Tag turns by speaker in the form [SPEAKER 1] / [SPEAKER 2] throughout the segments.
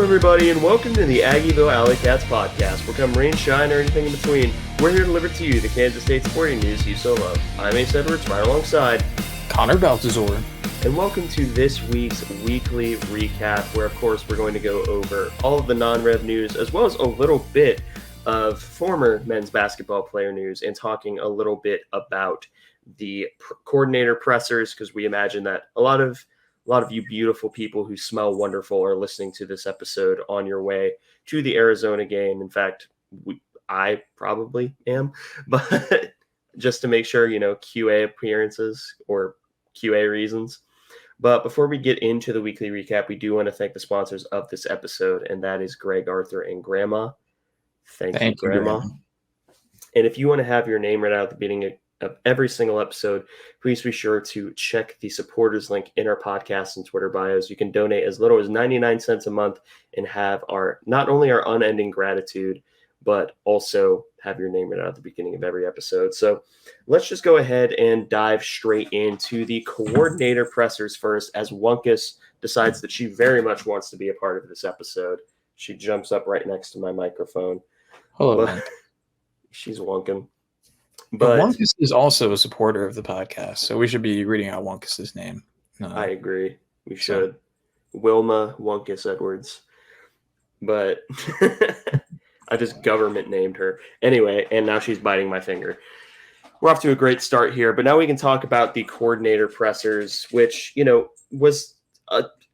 [SPEAKER 1] everybody, and welcome to the Aggieville Alleycats podcast. Where come rain, shine, or anything in between, we're here to deliver to you the Kansas State sporting news you so love. I'm Ace Edwards, right alongside
[SPEAKER 2] Connor Baltazar.
[SPEAKER 1] And welcome to this week's weekly recap, where, of course, we're going to go over all of the non-rev news, as well as a little bit of former men's basketball player news, and talking a little bit about the coordinator pressers, because we imagine that a lot of you beautiful people who smell wonderful are listening to this episode on your way to the Arizona game. In fact, I probably am, but just to make sure, QA appearances or QA reasons. But before we get into the weekly recap, we do want to thank the sponsors of this episode, and that is Greg, Arthur, and Grandma. Thank you, Grandma. And if you want to have your name read out at the beginning of every single episode, please be sure to check the supporters link in our podcast and Twitter bios. You can donate as little as 99 cents a month and have not only our unending gratitude, but also have your name read out at the beginning of every episode. So let's just go ahead and dive straight into the coordinator pressers first, as Wunkus decides that she very much wants to be a part of this episode. She jumps up right next to my microphone.
[SPEAKER 2] Hello.
[SPEAKER 1] She's wonking.
[SPEAKER 2] But Wunkus is also a supporter of the podcast, so we should be reading out Wunkus's name.
[SPEAKER 1] I agree. We should. Wilma Wunkus Edwards. But I just government named her. Anyway, and now she's biting my finger. We're off to a great start here, but now we can talk about the coordinator pressers, which, was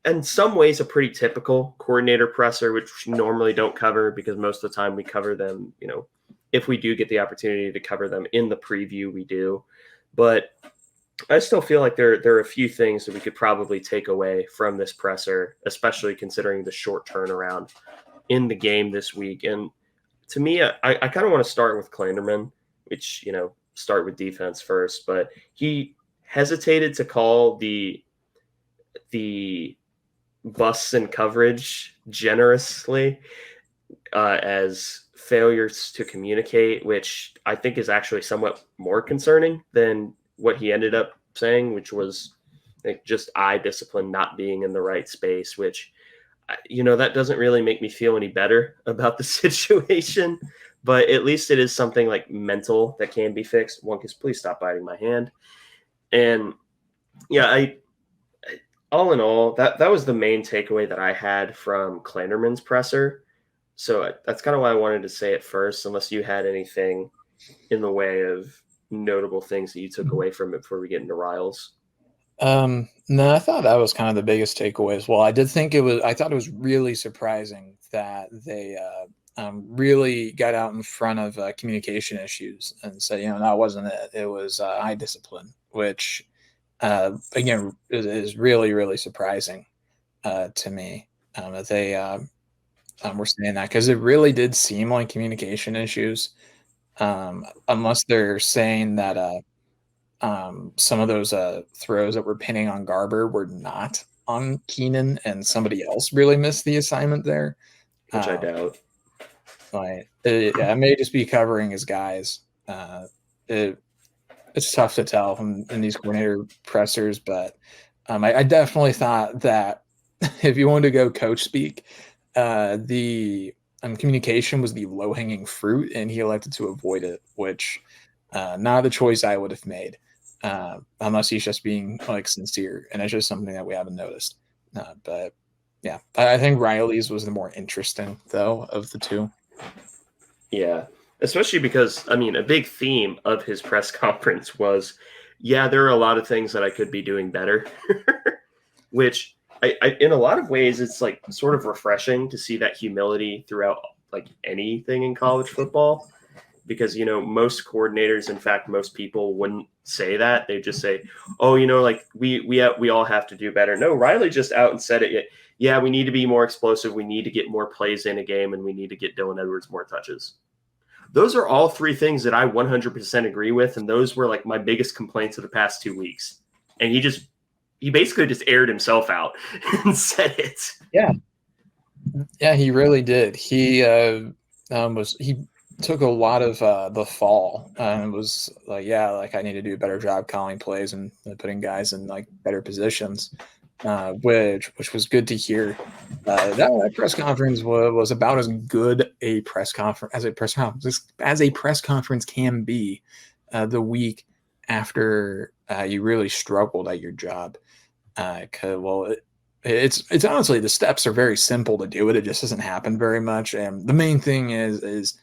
[SPEAKER 1] in some ways a pretty typical coordinator presser, which we normally don't cover because most of the time we cover them, if we do get the opportunity to cover them in the preview, we do. But I still feel like there are a few things that we could probably take away from this presser, especially considering the short turnaround in the game this week. And to me, I kind of want to start with Klanderman, which, start with defense first. But he hesitated to call the busts and coverage generously as failures to communicate, which I think is actually somewhat more concerning than what he ended up saying, which was just eye discipline not being in the right space, which, that doesn't really make me feel any better about the situation, but at least it is something like mental that can be fixed. Wunkus, please stop biting my hand. And all in all, that was the main takeaway that I had from Klanderman's presser. So that's kind of why I wanted to say it first, unless you had anything in the way of notable things that you took away from it before we get into Riles.
[SPEAKER 2] No, I thought that was kind of the biggest takeaway as well. I thought it was really surprising that they really got out in front of communication issues and said, that wasn't it. It was eye discipline, which, again, is really, really surprising to me that they we're saying that, because it really did seem like communication issues, unless they're saying that some of those throws that were pinning on Garber were not on Keenan and somebody else really missed the assignment there.
[SPEAKER 1] Which I doubt.
[SPEAKER 2] It may just be covering his guys. It's tough to tell in these coordinator pressers, but I definitely thought that if you wanted to go coach speak, the communication was the low-hanging fruit, and he elected to avoid it, which not the choice I would have made, unless he's just being sincere, and it's just something that we haven't noticed. But yeah, I think Riley's was the more interesting though of the two.
[SPEAKER 1] Yeah, especially because a big theme of his press conference was, there are a lot of things that I could be doing better, which I in a lot of ways, it's sort of refreshing to see that humility throughout anything in college football, because, most coordinators, in fact, most people wouldn't say that. They just say, oh, we all have to do better. No, Riley just out and said it. Yeah, we need to be more explosive. We need to get more plays in a game, and we need to get Dylan Edwards more touches. Those are all three things that I 100% agree with, and those were my biggest complaints of the past 2 weeks. And he basically just aired himself out and said it.
[SPEAKER 2] Yeah, he really did. He took a lot of the fall and was I need to do a better job calling plays and putting guys in better positions. which was good to hear. That press conference was about as good a press conference as a press conference can be the week after you really struggled at your job. It's honestly, the steps are very simple to do it. It just doesn't happen very much, and the main thing is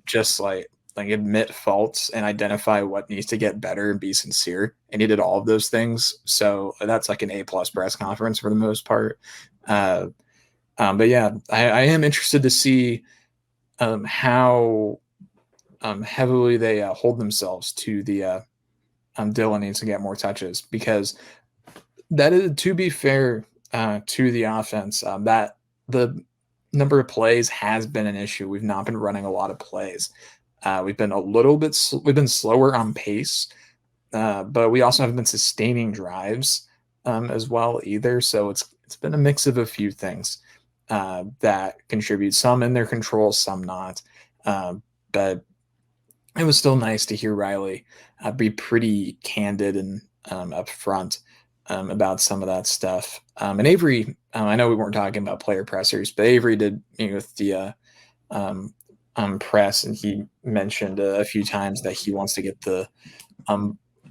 [SPEAKER 2] just like admit faults and identify what needs to get better and be sincere. And he did all of those things. So that's like an A+ press conference for the most part. Uh, but yeah, I am interested to see how heavily they hold themselves to the Dylan needs to get more touches, because that is, to be fair to the offense, that the number of plays has been an issue. We've not been running a lot of plays. We've been we've been slower on pace, but we also haven't been sustaining drives as well either. So it's been a mix of a few things that contribute. Some in their control, some not. But it was still nice to hear Riley be pretty candid and upfront about some of that stuff. And Avery, I know we weren't talking about player pressers, but Avery did with the press, and he mentioned a few times that he wants to get the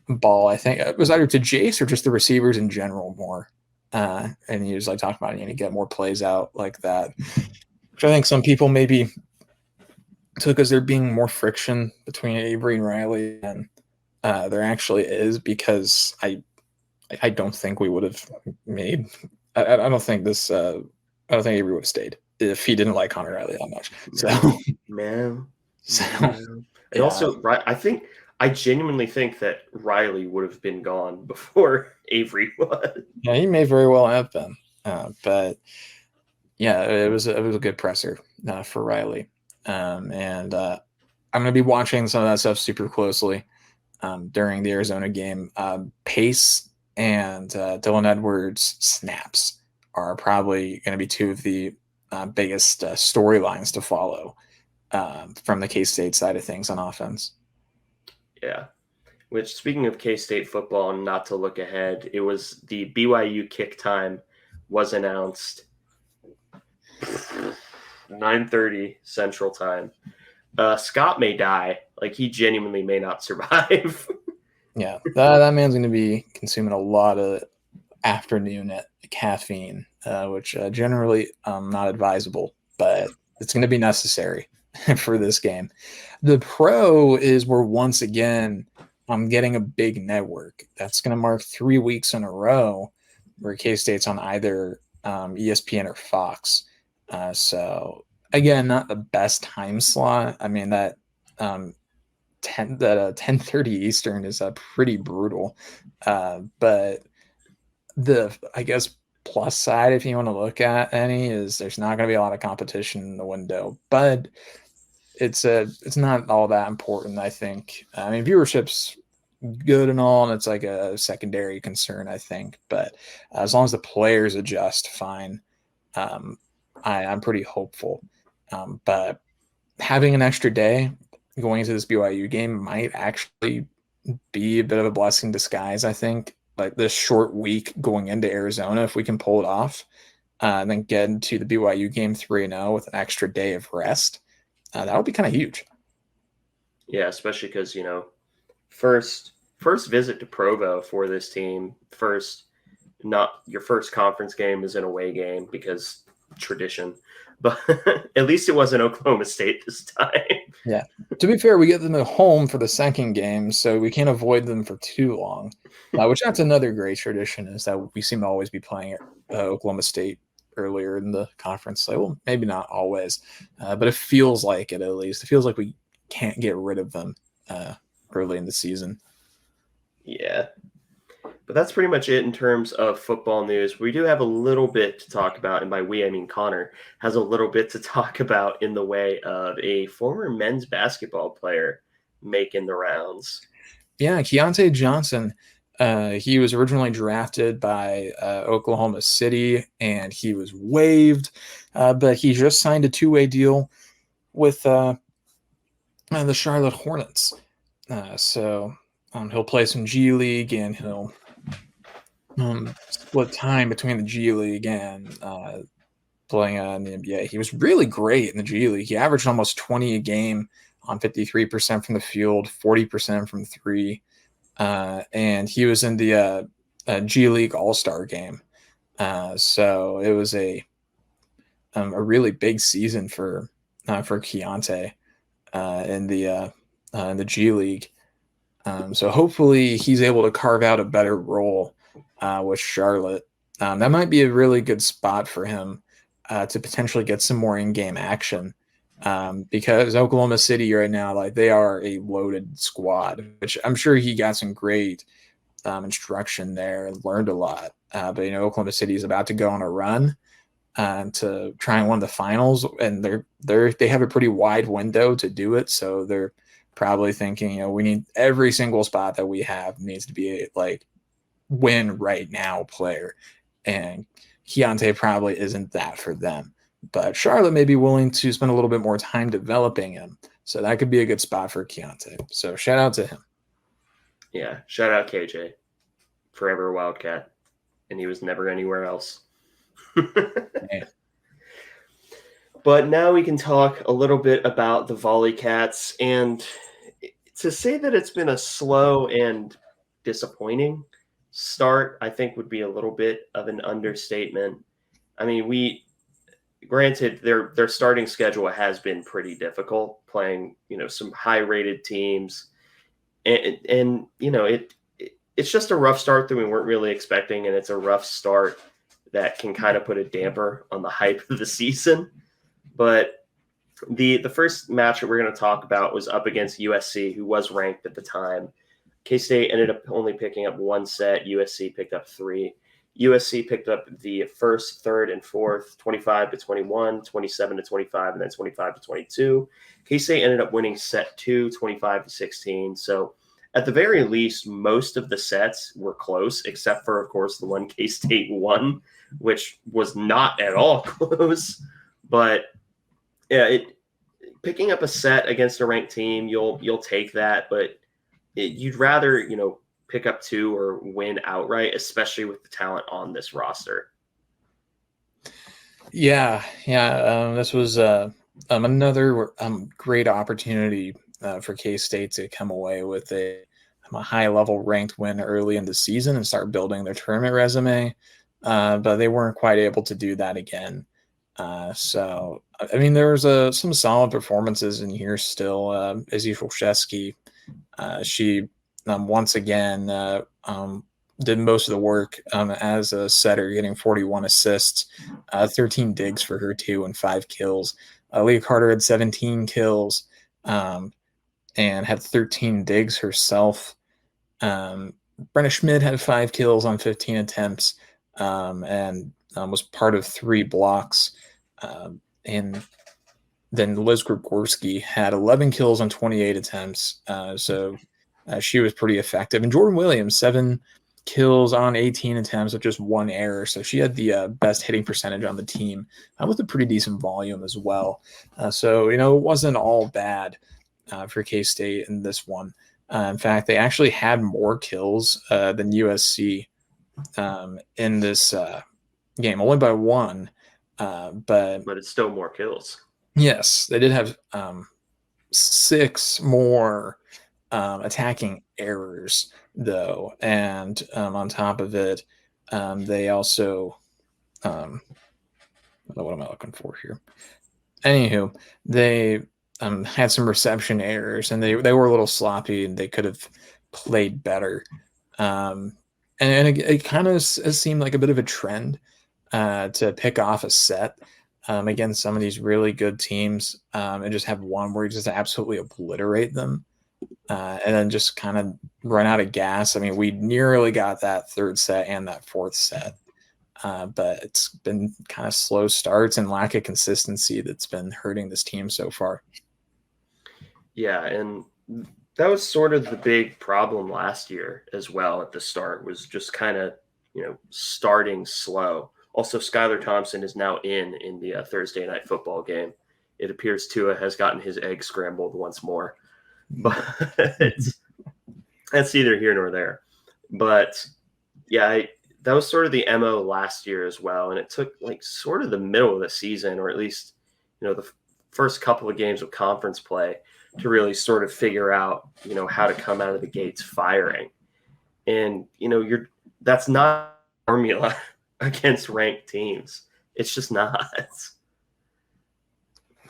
[SPEAKER 2] ball. I think it was either to Jace or just the receivers in general more. And he was like talking about to get more plays out like that, which I think some people maybe took as there being more friction between Avery and Riley, and there actually is, because I don't think we would have made. I don't think this. I don't think Avery would have stayed if he didn't like Connor Riley that much. So,
[SPEAKER 1] man.
[SPEAKER 2] So,
[SPEAKER 1] and
[SPEAKER 2] yeah.
[SPEAKER 1] also, I genuinely think that Riley would have been gone before Avery was.
[SPEAKER 2] Yeah, he may very well have been, but yeah, it was a good presser for Riley, and I'm going to be watching some of that stuff super closely during the Arizona game. Pace and Dylan Edwards snaps are probably going to be two of the biggest storylines to follow from the K-State side of things on offense.
[SPEAKER 1] Yeah. Which, speaking of K-State football, and not to look ahead, it was the BYU kick time was announced 9:30 Central Time. Scott may die. Like, he genuinely may not survive.
[SPEAKER 2] Yeah, that man's going to be consuming a lot of afternoon caffeine, which generally not advisable, but it's going to be necessary for this game. The pro is we're once again getting a big network. That's going to mark 3 weeks in a row where K-State's on either ESPN or Fox. So again, not the best time slot. I mean that 10:30 Eastern is pretty brutal, but the I guess plus side, if you want to look at any, is there's not going to be a lot of competition in the window, but it's not all that important. I think. I mean, viewership's good and all, and it's like a secondary concern, I think. But as long as the players adjust, fine. I'm pretty hopeful. But having an extra day going into this BYU game might actually be a bit of a blessing in disguise, I think. Like this short week going into Arizona, if we can pull it off, and then get into the BYU game 3-0 with an extra day of rest, that would be kind of huge.
[SPEAKER 1] Yeah, especially because, first visit to Provo for this team, not your first conference game is an away game because tradition, but at least it wasn't Oklahoma State this time.
[SPEAKER 2] Yeah. To be fair, we get them at home for the second game, so we can't avoid them for too long, which that's another great tradition, is that we seem to always be playing Oklahoma State earlier in the conference. So, well, maybe not always, but it feels like it at least. It feels like we can't get rid of them early in the season.
[SPEAKER 1] Yeah. But that's pretty much it in terms of football news. We do have a little bit to talk about, and by we, I mean Connor has a little bit to talk about in the way of a former men's basketball player making the rounds.
[SPEAKER 2] Yeah, Keontae Johnson. He was originally drafted by Oklahoma City, and he was waived, but he just signed a 2-way deal with the Charlotte Hornets. So he'll play some G League, and he'll split time between the G League and playing in the NBA. He was really great in the G League. He averaged almost 20 a game on 53% from the field, 40% from three. And he was in the G League All-Star game. So it was a really big season for Keontae in the G League. So hopefully he's able to carve out a better role with Charlotte. That might be a really good spot for him to potentially get some more in-game action. Because Oklahoma City right now, like they are a loaded squad, which I'm sure he got some great instruction there and learned a lot. But Oklahoma City is about to go on a run to try and win the finals, and they have a pretty wide window to do it. So they're probably thinking, we need every single spot that we have needs to be a like win right now player, and Keontae probably isn't that for them. But Charlotte may be willing to spend a little bit more time developing him, so that could be a good spot for Keontae. So shout out to him.
[SPEAKER 1] Yeah, shout out KJ, forever a Wildcat, and he was never anywhere else. But now we can talk a little bit about the Volleycats, and to say that it's been a slow and disappointing start, I think would be a little bit of an understatement. I mean, granted their starting schedule has been pretty difficult, playing some high-rated teams, and it's just a rough start that we weren't really expecting, and it's a rough start that can kind of put a damper on the hype of the season. But the first match that we're going to talk about was up against USC, who was ranked at the time. K-State ended up only picking up one set. USC picked up three. USC picked up the first, third, and fourth, 25-21, 27-25, and then 25-22. K-State ended up winning set 2, 25-16. So at the very least, most of the sets were close, except for, of course, the one K-State won, which was not at all close. But yeah, picking up a set against a ranked team, you'll take that, but you'd rather pick up two or win outright, especially with the talent on this roster.
[SPEAKER 2] Yeah. This was another great opportunity for K-State to come away with a high-level ranked win early in the season and start building their tournament resume, but they weren't quite able to do that again. So, I mean, there was some solid performances in here still. Izzy Olszewski, she once again did most of the work as a setter, getting 41 assists, 13 digs for her too, and 5 kills. Leah Carter had 17 kills and had 13 digs herself. Brenna Schmidt had 5 kills on 15 attempts and was part of 3 blocks. And then Liz Gregorski had 11 kills on 28 attempts. So she was pretty effective. And Jordan Williams, 7 kills on 18 attempts with just 1 error. So she had the best hitting percentage on the team with a pretty decent volume as well. So, it wasn't all bad for K-State in this one. In fact, they actually had more kills than USC in this game, only by 1. But
[SPEAKER 1] it's still more kills.
[SPEAKER 2] Yes, they did have 6 more attacking errors, though. And on top of it, they also what am I looking for here? Anywho, they had some reception errors, and they were a little sloppy, and they could have played better. And it kind of seemed like a bit of a trend to pick off a set against some of these really good teams and just have one where you just absolutely obliterate them and then just kind of run out of gas. I mean, we nearly got that 3rd set and that 4th set, but it's been kind of slow starts and lack of consistency that's been hurting this team so far.
[SPEAKER 1] Yeah, and that was sort of the big problem last year as well at the start, was just kind of, starting slow. Also, Skylar Thompson is now in the Thursday night football game. It appears Tua has gotten his egg scrambled once more. But that's neither here nor there. But, yeah, that was sort of the MO last year as well. And it took like sort of the middle of the season, or at least, the first couple of games of conference play to really sort of figure out, how to come out of the gates firing. And, that's not formula against ranked teams. It's just not.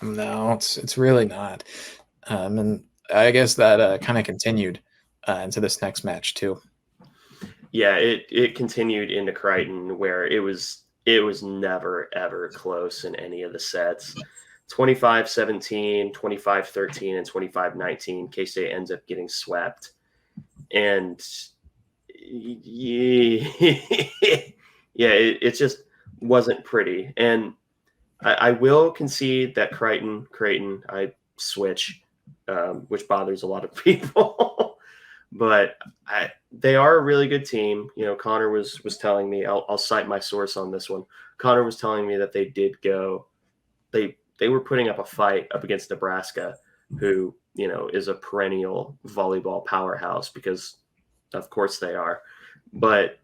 [SPEAKER 2] No, it's really not. And I guess that kind of continued into this next match too.
[SPEAKER 1] Yeah, it continued into Crichton, where it was never ever close in any of the sets. 25-17, 25-13, and 25-19. K-State ends up getting swept. And yeah, it just wasn't pretty. And I will concede that Creighton, I switch, which bothers a lot of people. But they are a really good team. Connor was telling me, I'll cite my source on this one. Connor was telling me that they did go, they were putting up a fight up against Nebraska, who, is a perennial volleyball powerhouse, because of course they are. But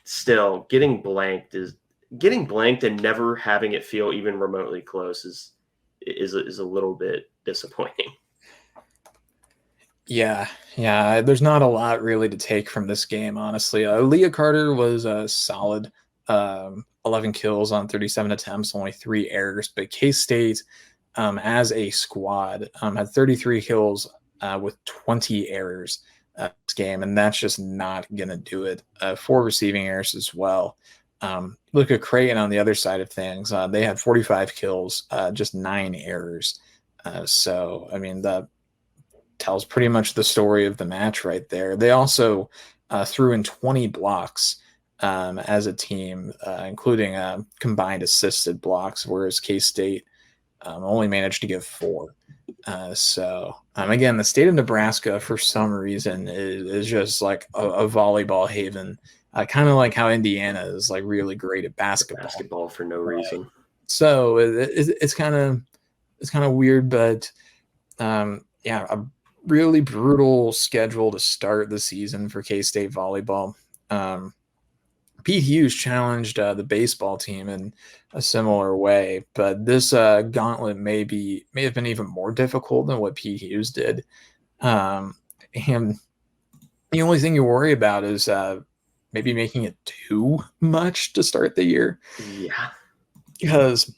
[SPEAKER 1] still, getting blanked and never having it feel even remotely close is a little bit disappointing.
[SPEAKER 2] Yeah. There's not a lot really to take from this game, honestly. Leah Carter was solid. 11 kills on 37 attempts, only 3 errors. But K-State, as a squad, had 33 kills with 20 errors this game, and that's just not going to do it. 4 receiving errors as well. Look at Creighton on the other side of things. They had 45 kills, just 9 errors. So, I mean, that tells pretty much the story of the match right there. They also threw in 20 blocks as a team, including combined assisted blocks, whereas K-State only managed to give 4. So again, the state of Nebraska, for some reason, is just like a volleyball haven, kind of like how Indiana is like really great at basketball
[SPEAKER 1] for no reason.
[SPEAKER 2] So it's kind of weird, but yeah, a really brutal schedule to start the season for K-State volleyball. Pete Hughes challenged the baseball team in a similar way, but this gauntlet may have been even more difficult than what Pete Hughes did. And the only thing you worry about is maybe making it too much to start the year.
[SPEAKER 1] Yeah.
[SPEAKER 2] Because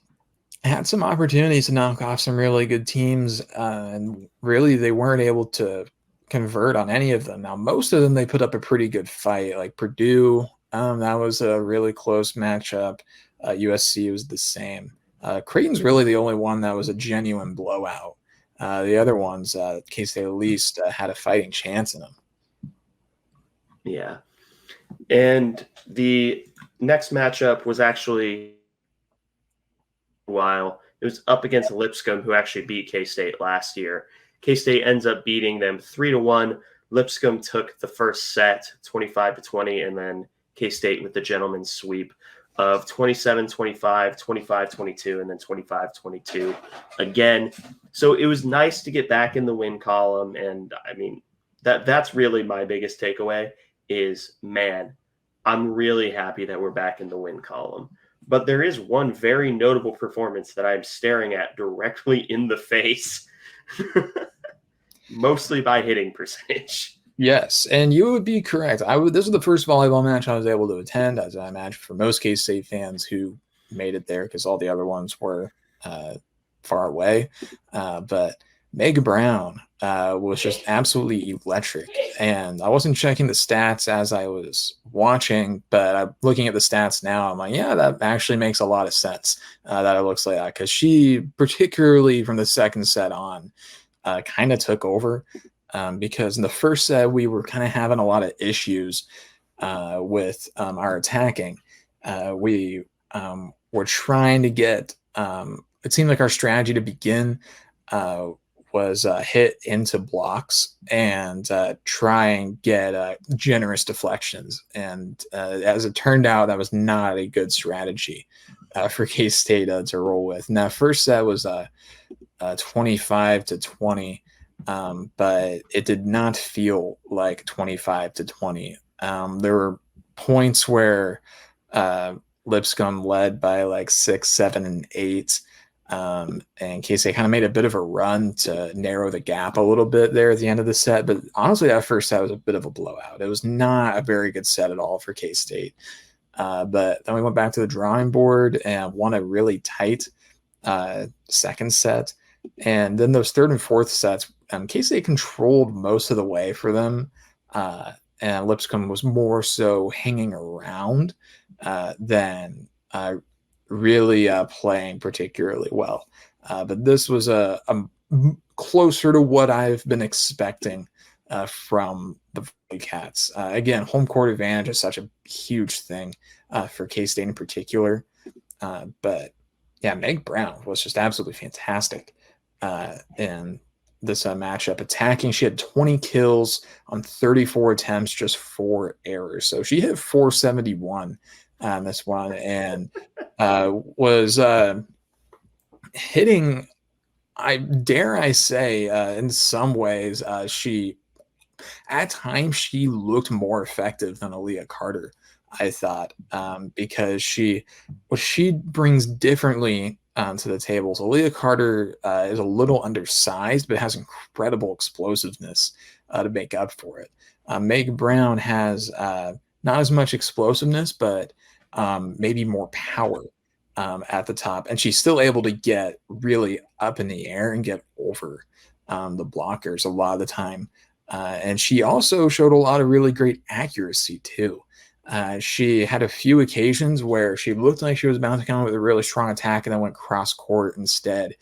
[SPEAKER 2] I had some opportunities to knock off some really good teams, and really they weren't able to convert on any of them. Now, most of them, they put up a pretty good fight, like Purdue. That was a really close matchup. USC was the same. Creighton's really the only one that was a genuine blowout. The other ones, K-State at least, had a fighting chance in them.
[SPEAKER 1] Yeah. And the next matchup was actually it was up against Lipscomb, who actually beat K-State last year. K-State ends up beating them 3-1. Lipscomb took the first set 25-20, and then K-State with the gentleman's sweep of 27-25, 25-22, and then 25-22 again. So it was nice to get back in the win column. And I mean, that's really my biggest takeaway is, man, I'm really happy that we're back in the win column. But there is one very notable performance that I'm staring at directly in the face, mostly by hitting percentage.
[SPEAKER 2] Yes, and you would be correct. This was the first volleyball match I was able to attend, as I imagine for most K-State fans who made it there, because all the other ones were far away. But Meg Brown was just absolutely electric. And I wasn't checking the stats as I was watching, but I'm looking at the stats now. I'm like, yeah, that actually makes a lot of sense that it looks like that, because she, particularly from the second set on, kind of took over. Because in the first set, we were kind of having a lot of issues with our attacking. We were trying to get, it seemed like our strategy to begin was hit into blocks and try and get generous deflections. And as it turned out, that was not a good strategy for K-State to roll with. And that first set was 25-20. But it did not feel like 25-20. There were points where Lipscomb led by like 6, 7, and 8. And Casey kind of made a bit of a run to narrow the gap a little bit there at the end of the set. But honestly, that first set was a bit of a blowout. It was not a very good set at all for K-State. But then we went back to the drawing board and won a really tight second set. And then those third and fourth sets, K-State controlled most of the way for them. And Lipscomb was more so hanging around than really playing particularly well. But this was a closer to what I've been expecting from the Alleycats. Again, home court advantage is such a huge thing for K-State in particular. But yeah, Meg Brown was just absolutely fantastic in this matchup. Attacking, she had 20 kills on 34 attempts, just 4 errors. So she hit 471 on this one and was hitting, I say, in some ways, at times she looked more effective than Aaliyah Carter, I thought, because what she brings differently to the tables. Aaliyah Carter is a little undersized, but has incredible explosiveness to make up for it. Meg Brown has not as much explosiveness, but maybe more power at the top. And she's still able to get really up in the air and get over the blockers a lot of the time. And she also showed a lot of really great accuracy too. She had a few occasions where she looked like she was about to come with a really strong attack and then went cross court instead.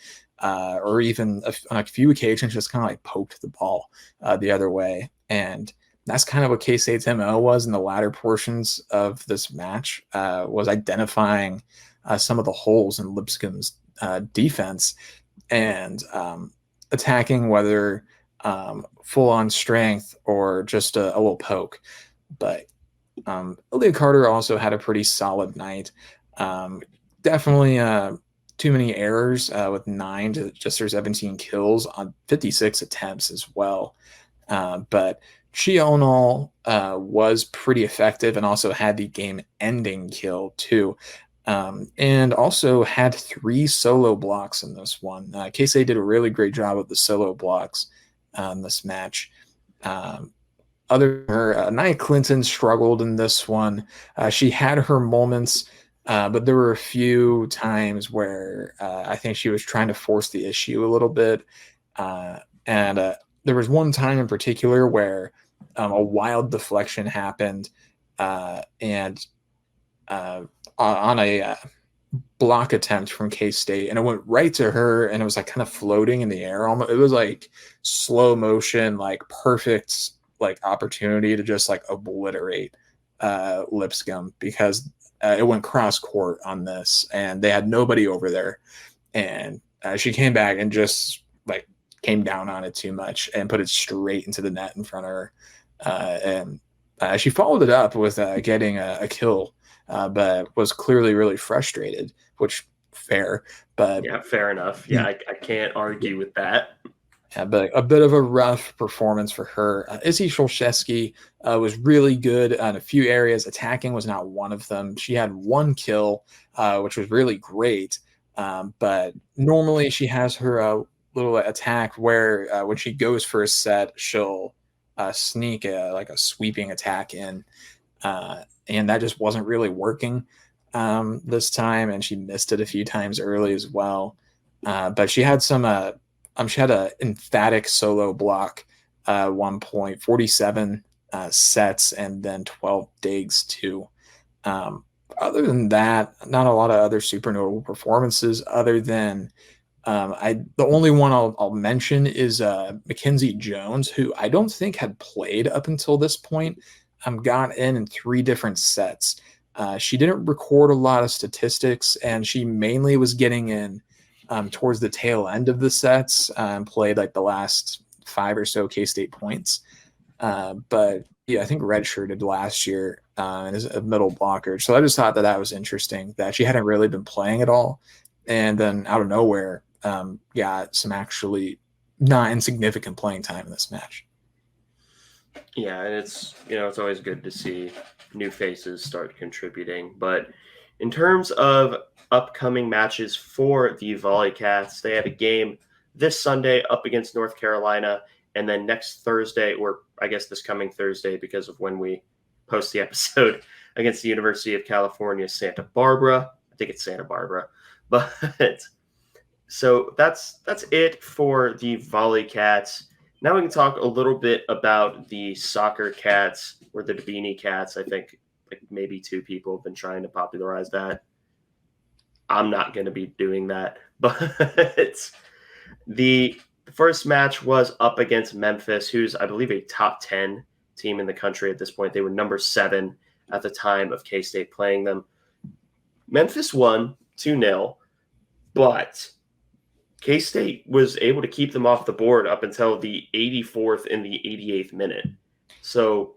[SPEAKER 2] Or even on a few occasions, just kind of like poked the ball the other way. And that's kind of what K-State's MO was in the latter portions of this match, was identifying some of the holes in Lipscomb's defense and attacking, whether full on strength or just a little poke. But Aaliyah Carter also had a pretty solid night. Definitely too many errors with 9 to just her 17 kills on 56 attempts as well. But she all in all was pretty effective and also had the game-ending kill too. And also had 3 solo blocks in this one. K-State did a really great job with the solo blocks in this match. Other than her, Nia Clinton struggled in this one. She had her moments, but there were a few times where I think she was trying to force the issue a little bit. And there was one time in particular where a wild deflection happened and on a block attempt from K-State, and it went right to her, and it was like kind of floating in the air. Almost, it was like slow motion, like perfect like opportunity to just like obliterate Lipscomb, because it went cross court on this, and they had nobody over there, and she came back and just like came down on it too much and put it straight into the net in front of her, and she followed it up with getting a kill. But was clearly really frustrated, which fair, but
[SPEAKER 1] yeah, fair enough. Yeah, I can't argue with that.
[SPEAKER 2] Yeah, but a bit of a rough performance for her. Izzy Sholszewski was really good in a few areas. Attacking was not one of them. She had 1 kill, which was really great. But normally she has her little attack where when she goes for a set, she'll sneak like a sweeping attack in. And that just wasn't really working this time. And she missed it a few times early as well. But she had some... she had an emphatic solo block, 1 point, 47 sets, and then 12 digs too. Other than that, not a lot of other super notable performances. Other than the only one I'll mention is Mackenzie Jones, who I don't think had played up until this point. Got in 3 different sets. She didn't record a lot of statistics, and she mainly was getting in towards the tail end of the sets and played like the last 5 or so K-State points. But yeah, I think redshirted last year and is a middle blocker. So I just thought that was interesting that she hadn't really been playing at all. And then out of nowhere, got some actually not insignificant playing time in this match.
[SPEAKER 1] Yeah, and it's always good to see new faces start contributing. But in terms of upcoming matches for the Volley Cats, they have a game this Sunday up against North Carolina, and then next Thursday, or I guess this coming Thursday because of when we post the episode, against the University of California, Santa Barbara. I think it's Santa Barbara. But so that's it for the Volley Cats. Now we can talk a little bit about the soccer cats or the Dabini cats. I think like maybe two people have been trying to popularize that. I'm not going to be doing that, but the first match was up against Memphis, who's I believe a top 10 team in the country at this point. They were number 7 at the time of K-State playing them. Memphis won 2-0, but K-State was able to keep them off the board up until the 84th and the 88th minute. So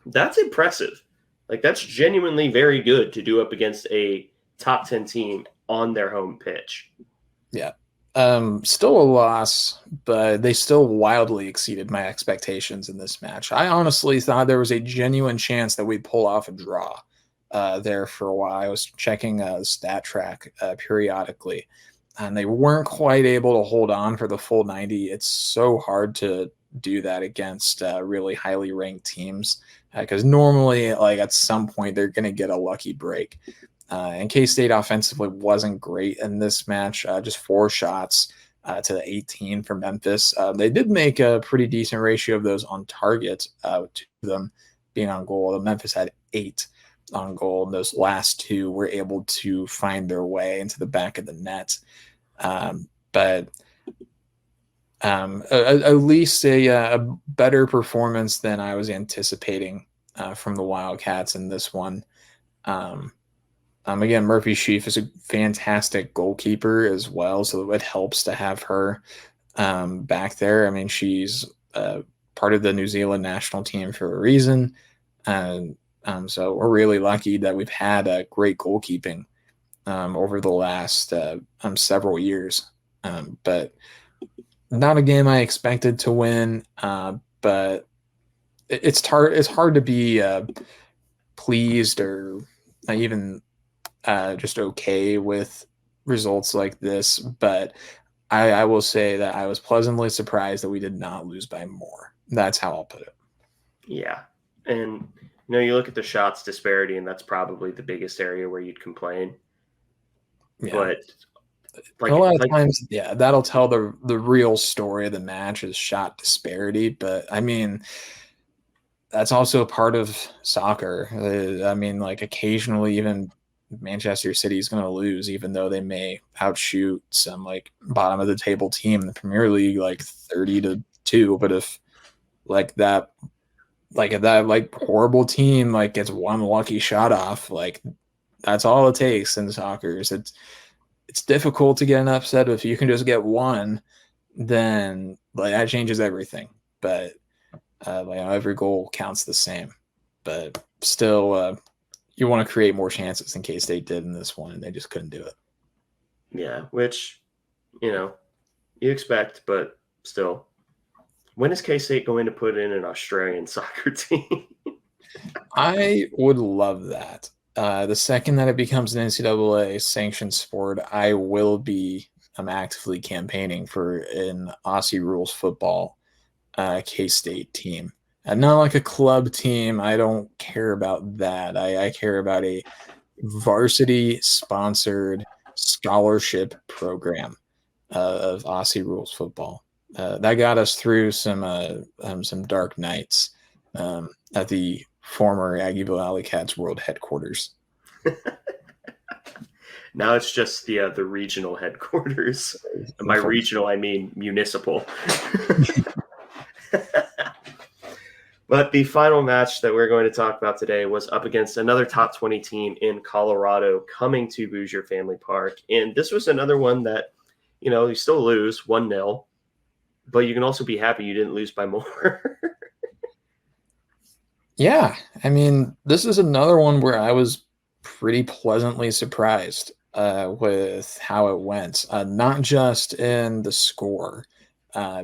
[SPEAKER 1] that's impressive. Like, that's genuinely very good to do up against a top 10 team on their home pitch.
[SPEAKER 2] Yeah. Still a loss, but they still wildly exceeded my expectations in this match. I honestly thought there was a genuine chance that we'd pull off a draw there for a while. I was checking the stat track periodically, and they weren't quite able to hold on for the full 90. It's so hard to do that against really highly ranked teams because normally, like at some point, they're going to get a lucky break. And K-State offensively wasn't great in this match. Just 4 shots to the 18 for Memphis. They did make a pretty decent ratio of those on target to them being on goal. Memphis had 8 on goal, and those last 2 were able to find their way into the back of the net. But at least a better performance than I was anticipating from the Wildcats in this one. Again, Murphy Sheaf is a fantastic goalkeeper as well, so it helps to have her back there. I mean, she's part of the New Zealand national team for a reason, and so we're really lucky that we've had great goalkeeping over the last several years. But not a game I expected to win, but it's hard to be pleased or even just okay with results like this. But I will say that I was pleasantly surprised that we did not lose by more. That's how I'll put it.
[SPEAKER 1] Yeah. And, you look at the shots disparity, and that's probably the biggest area where you'd complain.
[SPEAKER 2] Yeah.
[SPEAKER 1] But
[SPEAKER 2] a lot of times, yeah, that'll tell the real story of the match is shot disparity. But I mean, that's also part of soccer. I mean, like occasionally even Manchester City is going to lose, even though they may outshoot some like bottom of the table team in the Premier League, like 30-2. But if that horrible team like gets one lucky shot off, like that's all it takes in soccer. It's difficult to get an upset, but if you can just get one, then like that changes everything. But every goal counts the same. But still, you want to create more chances than K-State did in this one, and they just couldn't do it.
[SPEAKER 1] Yeah, which, you expect, but still. When is K-State going to put in an Australian soccer team?
[SPEAKER 2] I would love that. The second that it becomes an NCAA sanctioned sport, I will be actively campaigning for an Aussie rules football K-State team. Not like a club team. I don't care about that. I care about a varsity sponsored scholarship program of Aussie rules football. That got us through some dark nights at the former Aggieville Alleycats world headquarters.
[SPEAKER 1] Now it's just the regional headquarters. And by regional, I mean municipal. But the final match that we're going to talk about today was up against another top 20 team in Colorado coming to Bossier Family Park. And this was another one that, you still lose 1-0, but you can also be happy you didn't lose by more.
[SPEAKER 2] Yeah. I mean, this is another one where I was pretty pleasantly surprised with how it went, not just in the score,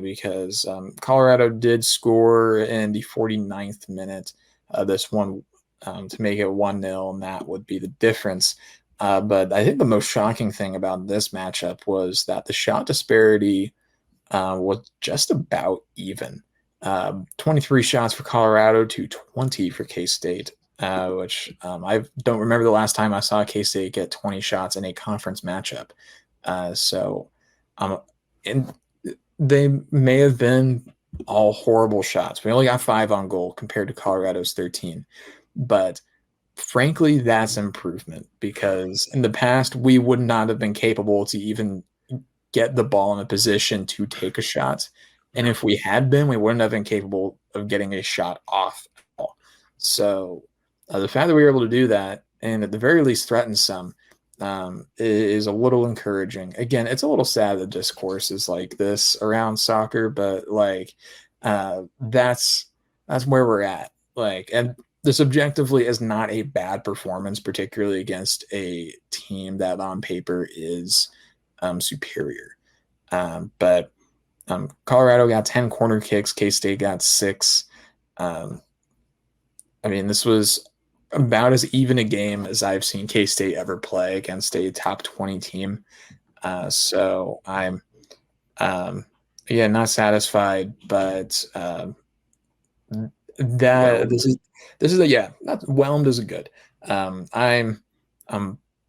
[SPEAKER 2] because Colorado did score in the 49th minute this one to make it 1-0, and that would be the difference. But I think the most shocking thing about this matchup was that the shot disparity was just about even. 23 shots for Colorado to 20 for K-State, which I don't remember the last time I saw K-State get 20 shots in a conference matchup. And they may have been all horrible shots. We only got 5 on goal compared to Colorado's 13. But frankly, that's improvement, because in the past, we would not have been capable to even get the ball in a position to take a shot. And if we had been, we wouldn't have been capable of getting a shot off at all. So the fact that we were able to do that, and at the very least threaten some, is a little encouraging. Again, it's a little sad that discourse is like this around soccer, but like that's where we're at. Like, and this objectively is not a bad performance, particularly against a team that on paper is superior. But Colorado got 10 corner kicks. K-State got 6. I mean, this was about as even a game as I've seen K-State ever play against a top 20 team. So I'm, not satisfied, but this is not whelmed is a good. I'm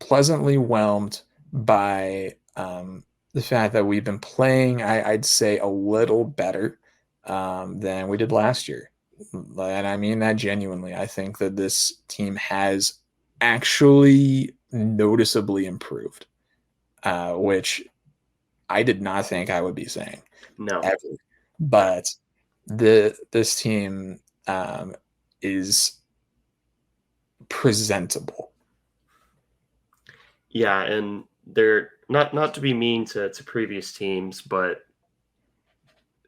[SPEAKER 2] pleasantly whelmed by the fact that we've been playing, I'd say, a little better than we did last year. And I mean that genuinely. I think that this team has actually noticeably improved, which I did not think I would be saying ever. But this team is presentable.
[SPEAKER 1] Yeah, and they're not to be mean to previous teams, but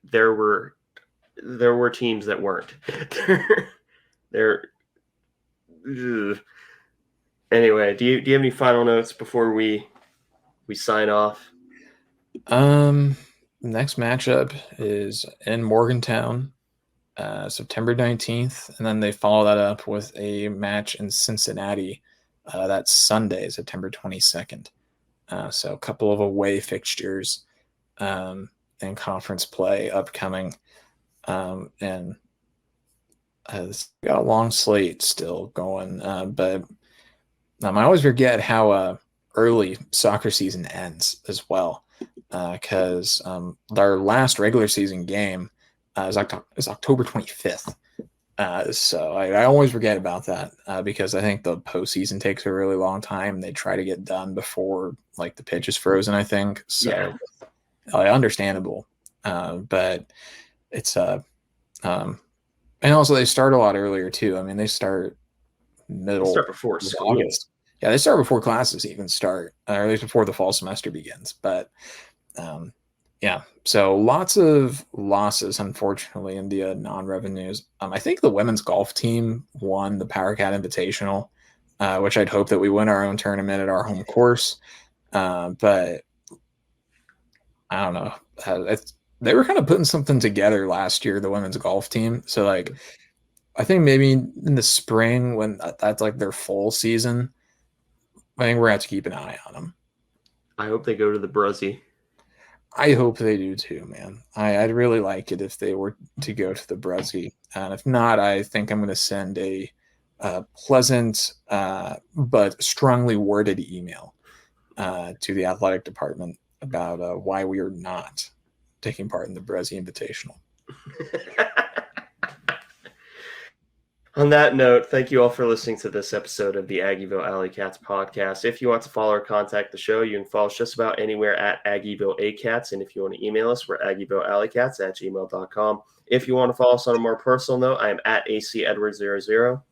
[SPEAKER 1] there were teams that weren't. Anyway, do you have any final notes before we sign off?
[SPEAKER 2] Next matchup is in Morgantown, September 19th, and then they follow that up with a match in Cincinnati. That's Sunday, September 22nd. So a couple of away fixtures and conference play upcoming. And it's got a long slate still going. But I always forget how early soccer season ends as well, because our last regular season game is October 25th. So I always forget about that because I think the postseason takes a really long time. They try to get done before like the pitch is frozen, I think. So understandable. But it's and also they start a lot earlier too. I mean, they start
[SPEAKER 1] before school.
[SPEAKER 2] August. Yeah, they start before classes even start, or at least before the fall semester begins. But so lots of losses, unfortunately, in the non-revenues. I think the women's golf team won the Power Cat Invitational, which I'd hope that we win our own tournament at our home course. But I don't know. They were kind of putting something together last year, the women's golf team. So, like, I think maybe in the spring when that's like their full season, I think we're going to have to keep an eye on them.
[SPEAKER 1] I hope they go to the Bruzzy.
[SPEAKER 2] I hope they do too, man. I'd really like it if they were to go to the Bruzzy. And if not, I think I'm going to send a pleasant but strongly worded email to the athletic department about why we are not taking part in the Bruzzy Invitational.
[SPEAKER 1] On that note, thank you all for listening to this episode of the Aggieville Alleycats podcast. If you want to follow or contact the show, you can follow us just about anywhere at Aggieville Alleycats. And if you want to email us, we're AggievilleAlleycats@gmail.com. If you want to follow us on a more personal note, I am at ACEdwards00.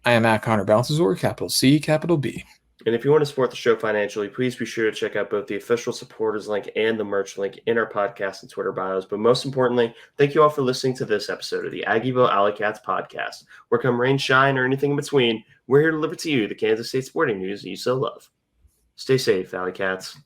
[SPEAKER 2] I am at Connor Balthazar, capital C, capital B.
[SPEAKER 1] And if you want to support the show financially, please be sure to check out both the official supporters link and the merch link in our podcast and Twitter bios. But most importantly, thank you all for listening to this episode of the Aggieville Alleycats podcast. Where come rain, shine, or anything in between, we're here to deliver to you the Kansas State sporting news that you so love. Stay safe, Alleycats.